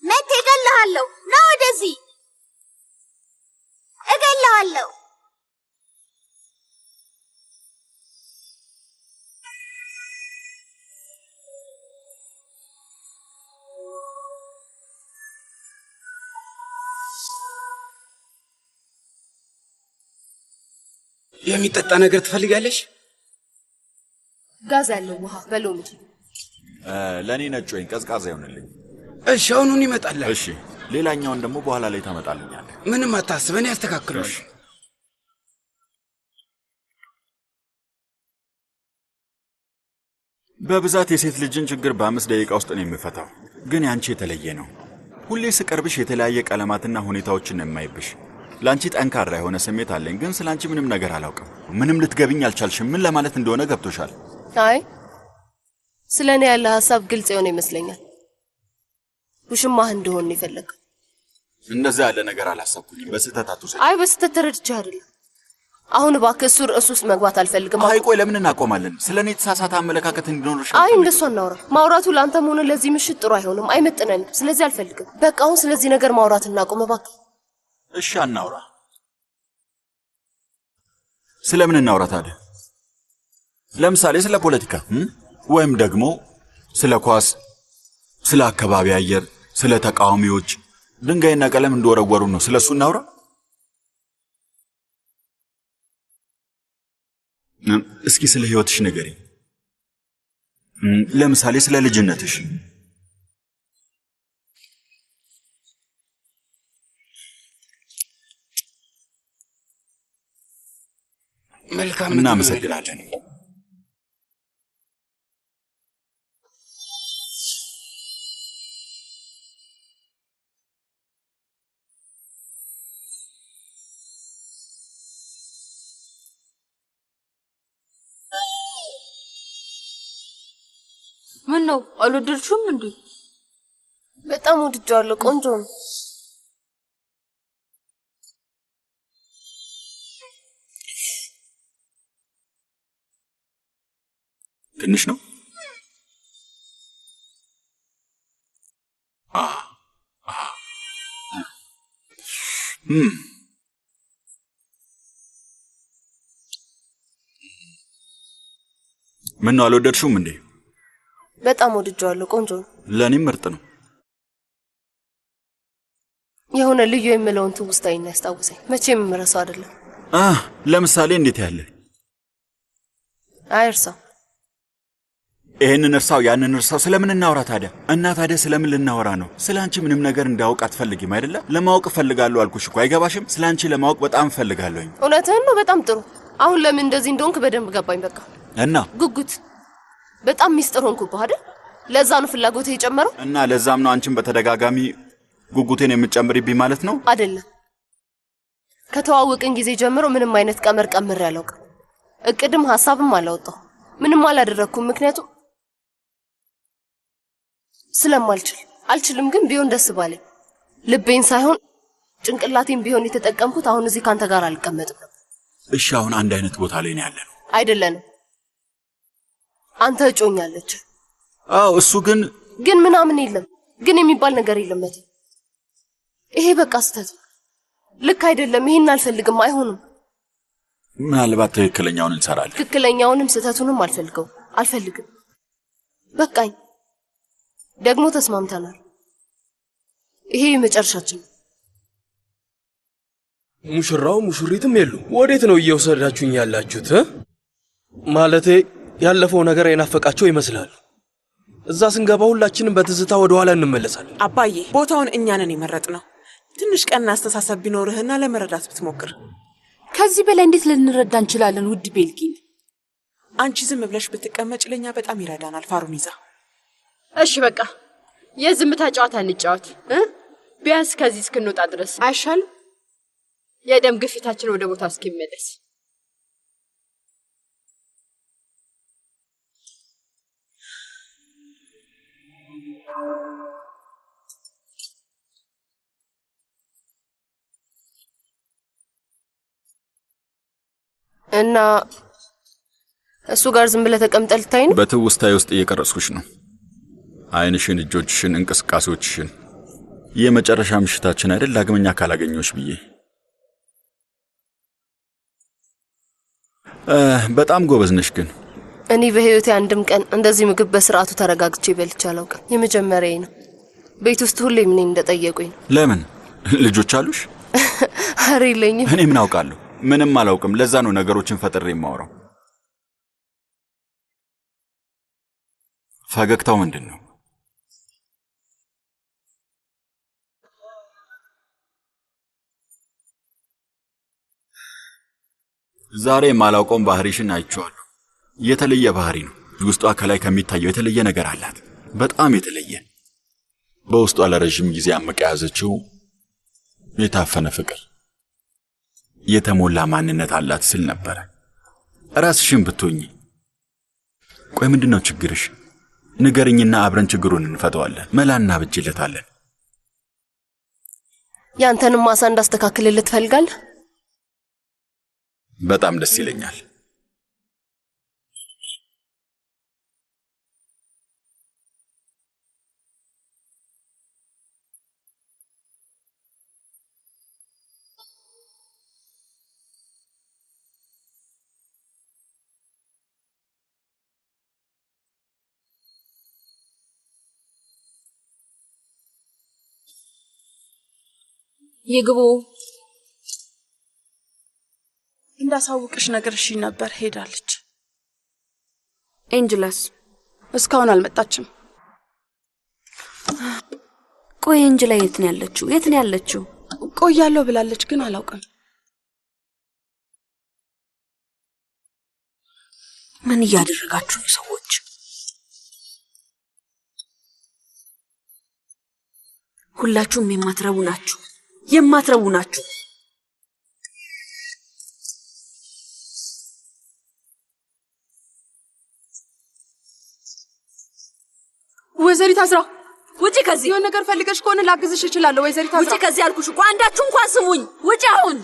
መቴ እገልሃለሁ። ና ወደዚህ፣ እገልሃለሁ። የሚጠጣ ነገር ትፈልጋለሽ? ጋዝ ያለው ውሃ በሎሚ። ለእኔ ነጭ ወይን ቀዝቃዛ ይሆንልኝ። እሺ፣ አሁኑን ይመጣልሃል። እሺ፣ ሌላኛውን ደግሞ በኋላ ላይ ታመጣልኛለህ። ምንም አታስብ፣ እኔ ያስተካክለዋለሁ። በብዛት የሴት ልጅን ችግር በ5 ደቂቃ ውስጥ ነው የምፈታው። ግን ያንቺ የተለየ ነው። ሁሌ ስቀርብሽ የተለያየ ቀለማትና ሁኔታዎችን የማይብሽ። ላንቺ ጠንካራ የሆነ ስሜት አለኝ፣ ግን ስላንቺ ምንም ነገር አላውቅም። ምንም ልትገብኝ አልቻልሽም። ምን ለማለት እንደሆነ ገብቶሻል? አይ ስለኔ ያለ ሐሳብ ግልጽ የሆነ ይመስለኛል። ውሽማህ እንደሆነ ነው የፈለገው። እንደዛ ያለ ነገር አላሰብኩኝም። በስህተት አትውሰጂ። አይ በስህተት ተረድቼ አይደለም። አሁን እባክህ እሱ ርዕስ ውስጥ መግባት አልፈልግም። አይ ቆይ ለምን እናቆማለን? ስለኔ የተሳሳተ አመለካከት እንዲኖርሽ። አይ እንደሱ አናውራ። ማውራቱ ለአንተም ሆነ ለዚህ ምሽት ጥሩ አይሆንም፣ አይመጥነንም። ስለዚህ አልፈልግም። በቃ አሁን ስለዚህ ነገር ማውራት እናቆም እባክህ። እሺ አናውራ። ስለምን እናውራ ታዲያ? ለምሳሌ ስለ ፖለቲካ ወይም ደግሞ ስለ ኳስ፣ ስለ አካባቢ አየር፣ ስለ ተቃዋሚዎች ድንጋይና ቀለም እንደወረወሩ ነው። ስለሱ እናውራ። እስኪ ስለ ህይወትሽ ንገሪኝ። ለምሳሌ ስለ ልጅነትሽ። መልካም። እናመሰግናለን። ምን ነው አልወደድሽውም እንዴ? በጣም ወድጄዋለሁ። ቆንጆ ነው። ትንሽ ነው? ምን ነው አልወደድሽውም እንዴ? በጣም ወድጄዋለሁ። ቆንጆ ነው። ለኔም ምርጥ ነው። የሆነ ልዩ የምለውን ትውስታዬን ያስታውሰኝ። መቼም የምረሳው አይደለም። ለምሳሌ እንዴት ያለ? አይርሳው። ይሄንን እርሳው፣ ያንን እርሳው። ስለምን እናወራ ታዲያ? እና ታዲያ ስለምን ልናወራ ነው? ስለ አንቺ ምንም ነገር እንዳውቅ አትፈልጊም አይደለ? ለማወቅ እፈልጋለሁ አልኩሽ እኮ። አይገባሽም? ስለ አንቺ ለማወቅ በጣም እፈልጋለሁኝ። እውነትህን ነው። በጣም ጥሩ። አሁን ለምን እንደዚህ እንደሆንክ በደንብ ገባኝ። በቃ እና ጉጉት በጣም ሚስጥር ሆንኩብህ አይደል? ለዛ ነው ፍላጎትህ የጨመረው። እና ለዛም ነው አንቺን በተደጋጋሚ ጉጉቴን የምትጨምሪብኝ ማለት ነው? አይደለም። ከተዋወቅን ጊዜ ጀምሮ ምንም አይነት ቀመር ቀምሬ አላውቅም። እቅድም ሐሳብም አላወጣሁ። ምንም አላደረኩም። ምክንያቱም አልችልም። ግን ቢሆን ደስ ባለኝ። ልቤን ሳይሆን ጭንቅላቴን ቢሆን የተጠቀምኩት። አሁን እዚህ ካንተ ጋር አልቀመጥም። እሺ አሁን አንድ አይነት ቦታ ላይ ነው ያለነው። አይደለንም። አንተ እጮኛለች። አዎ እሱ ግን ምናምን የለም። ግን የሚባል ነገር የለም። ይሄ በቃ ስህተት ነው። ልክ አይደለም። ይሄን አልፈልግም። አይሆንም። ምናልባት ትክክለኛውን እንሰራለን። ትክክለኛውንም ስህተቱንም አልፈልግም። በቃኝ። ደግሞ ተስማምተናል። ይሄ የመጨረሻችን። ሙሽራው ሙሽሪትም የሉ። ወዴት ነው እየወሰዳችሁኝ ያላችሁት? ማለቴ ያለፈው ነገር የናፈቃቸው ይመስላሉ። እዛ ስንገባ ሁላችንም በትዝታ ወደ ኋላ እንመለሳለን። አባዬ ቦታውን እኛ ነን የመረጥነው። ትንሽ ቀና አስተሳሰብ ቢኖርህና ለመረዳት ብትሞክር። ከዚህ በላይ እንዴት ልንረዳ እንችላለን? ውድ ቤልጊን፣ አንቺ ዝም ብለሽ ብትቀመጭ ለኛ በጣም ይረዳናል። ፋሩኒዛ፣ እሺ በቃ የዝምታ ጨዋታ እንጫወት። ቢያንስ ከዚህ እስክንወጣ ድረስ አይሻልም? የደም ግፊታችን ወደ ቦታ እስኪመለስ። እና እሱ ጋር ዝም ብለህ ተቀምጠህ ልታይ ነው? በትውስታዬ ውስጥ እየቀረጽኩሽ ነው። አይንሽን፣ እጆችሽን፣ እንቅስቃሴዎችሽን። የመጨረሻ ምሽታችን አይደል? ዳግመኛ ካላገኘሁሽ ብዬ። በጣም ጎበዝ ነሽ። ግን እኔ በህይወቴ አንድም ቀን እንደዚህ ምግብ በስርዓቱ ተረጋግቼ በልቼ አላውቅም። የመጀመሪያዬ ነው። ቤት ውስጥ ሁሌ ምን እንደጠየቁኝ ነው። ለምን? ልጆች አሉሽ? ኧረ የለኝም። እኔ ምን አውቃለሁ? ምንም አላውቅም። ለዛ ነው ነገሮችን ፈጥሬ የማወራው። ፈገግታው ምንድን ነው? ዛሬ የማላውቀውን ባህሪሽን አይቼዋለሁ። የተለየ ባህሪ ነው። ውስጧ ከላይ ከሚታየው የተለየ ነገር አላት። በጣም የተለየ። በውስጧ ለረጅም ጊዜ አምቃ ያዘችው የታፈነ ፍቅር፣ የተሞላ ማንነት አላት ስል ነበረ። ራስሽን ብትሆኚ። ቆይ ምንድነው ችግርሽ? ንገርኝና አብረን ችግሩን እንፈተዋለን። መላና ብጅለታለን። ያንተንም ማሳ እንዳስተካክልልህ ትፈልጋለህ? በጣም ደስ ይለኛል። ይግቡ። እንዳሳውቅሽ ነገርሽ ነበር። ሄዳለች። ኤንጅላስ እስካሁን አልመጣችም። ቆይ ኤንጅላ የት ነው ያለችው? የት ነው ያለችው? ቆያለሁ ብላለች፣ ግን አላውቅም። ምን እያደረጋችሁ ነው ሰዎች? ሁላችሁም የማትረቡ ናችሁ። የማትረቡ ናችሁ። ወይዘሪት አዝራ ውጪ ከዚህ። የሆነ ነገር ፈልገሽ ከሆነ ላግዝሽ እችላለሁ። ወይዘሪት አዝራ ውጪ ከዚህ አልኩሽ እኮ። አንዳችሁ እንኳን ስሙኝ። ውጪ አሁን።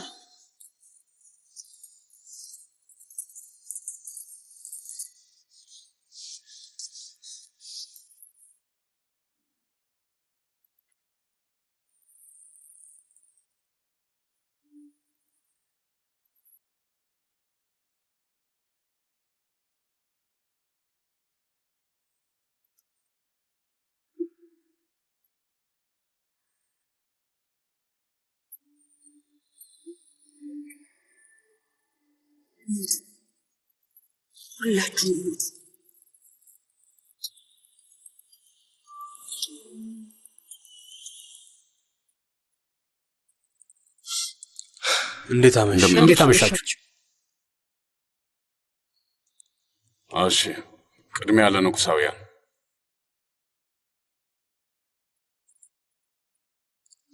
ሁላችሁም እንዴት አመሻችሁ? እሺ፣ ቅድሚያ ለንጉሳውያን።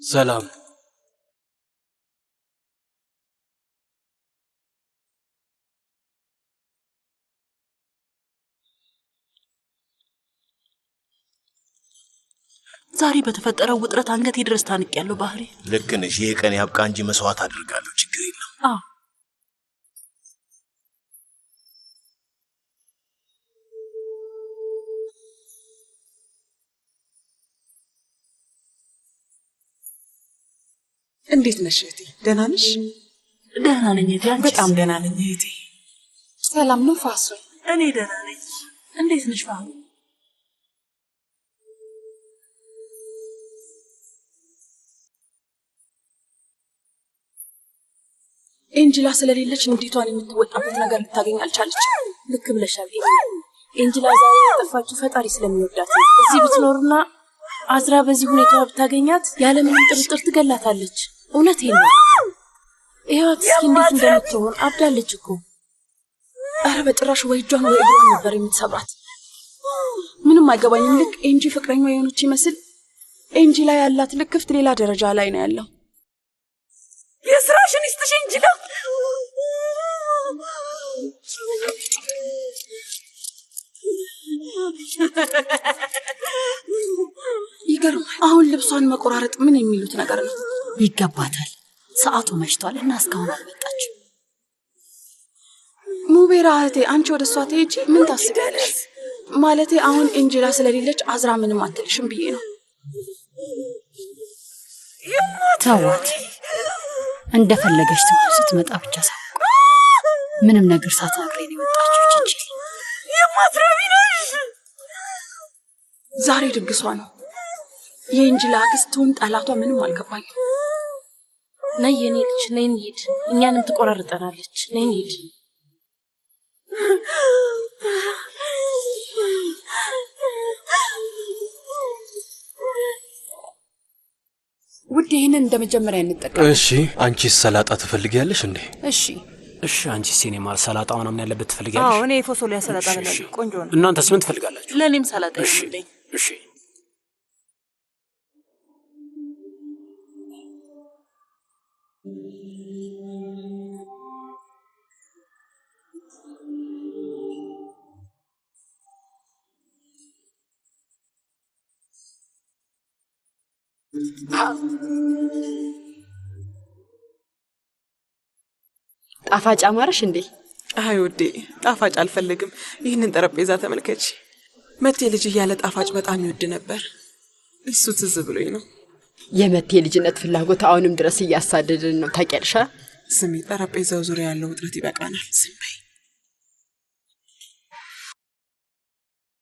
ሰላም። ዛሬ በተፈጠረው ውጥረት አንገቴ ድረስ ታንቄያለሁ። ባህሪ ልክ ነሽ። ይሄ ቀን ያብቃ እንጂ መስዋዕት አድርጋለሁ። ችግር የለም። አዎ እንዴት ነሽ እህቴ? ደህና ነሽ? ደህና ነኝ እህቴ። አንቺስ? በጣም ደህና ነኝ እህቴ። ሰላም ነው ፋሱ? እኔ ደህና ነኝ። እንዴት ነሽ ፋሱ? ኤንጅላ ስለሌለች ንዴቷን የምትወጣበት ነገር ልታገኝ አልቻለች። ልክ ብለሻል። ኤንጅላ ዛሬ ያጠፋችው ፈጣሪ ስለሚወዳት ነው። እዚህ ብትኖርና አዝራ በዚህ ሁኔታ ብታገኛት ያለምንም ጥርጥር ትገላታለች። እውነቴን ነው። ይኸዋት እስኪ እንዴት እንደምትሆን አብዳለች እኮ። አረ በጭራሽ ወይ እጇን ወይ እግሯን ነበር የምትሰብራት። ምንም አይገባኝም። ልክ ኤንጂ ፍቅረኛ የሆነች ይመስል ኤንጂ ላይ ያላት ልክፍት ሌላ ደረጃ ላይ ነው ያለው። የስራሽን ይስጥሽ ኤንጂላ። ይገርማል። አሁን ልብሷን መቆራረጥ ምን የሚሉት ነገር ነው? ይገባታል። ሰዓቱ መሽቷል እና እስካሁን አልመጣችም። ሙቤራ እህቴ፣ አንቺ ወደ እሷ ትሄጂ ምን ታስቢያለሽ? ማለቴ አሁን ኤንጂላ ስለሌለች አዝራ ምንም አትልሽም ብዬ ነው። ተዋት፣ እንደፈለገች ትሆን። ስትመጣ ብቻ ሳውቅ ምንም ነገር ሳትነግረኝ ነው የወጣችው። ጂጂ የማትረቢ ነሽ። ዛሬ ድግሷ ነው። የኤንጂላ አክስት ትሁን ጠላቷ ምንም አልገባኝም። ነይ የኔ ልጅ ነይ እንሂድ። እኛንም ትቆራርጠናለች። ነይ እንሂድ። ውድ ይህንን እንደ መጀመሪያ እንጠቀም። እሺ አንቺ ሰላጣ ትፈልጊያለሽ እንዴ? እሺ እሺ። አንቺ ሲኔማ ሰላጣ ምናምን ያለበት ትፈልጊያለሽ? አዎ እኔ ፎሶሊያ ሰላጣ በላለሁ። ቆንጆ ነው። እናንተስ ምን ትፈልጋላችሁ? ለእኔም ሰላጣ ይሁንልኝ። እሺ ጣፋጭ አማረሽ እንዴ? አይ ውዴ ጣፋጭ አልፈልግም። ይህንን ጠረጴዛ ተመልከች። መቴ ልጅ እያለ ጣፋጭ በጣም ይወድ ነበር። እሱ ትዝ ብሎኝ ነው። የመቴ ልጅነት ፍላጎት አሁንም ድረስ እያሳደደን ነው። ታውቂያለሽ? ስሚ፣ ጠረጴዛው ዙሪያ ያለው ውጥረት ይበቃናል። ዝም በይ።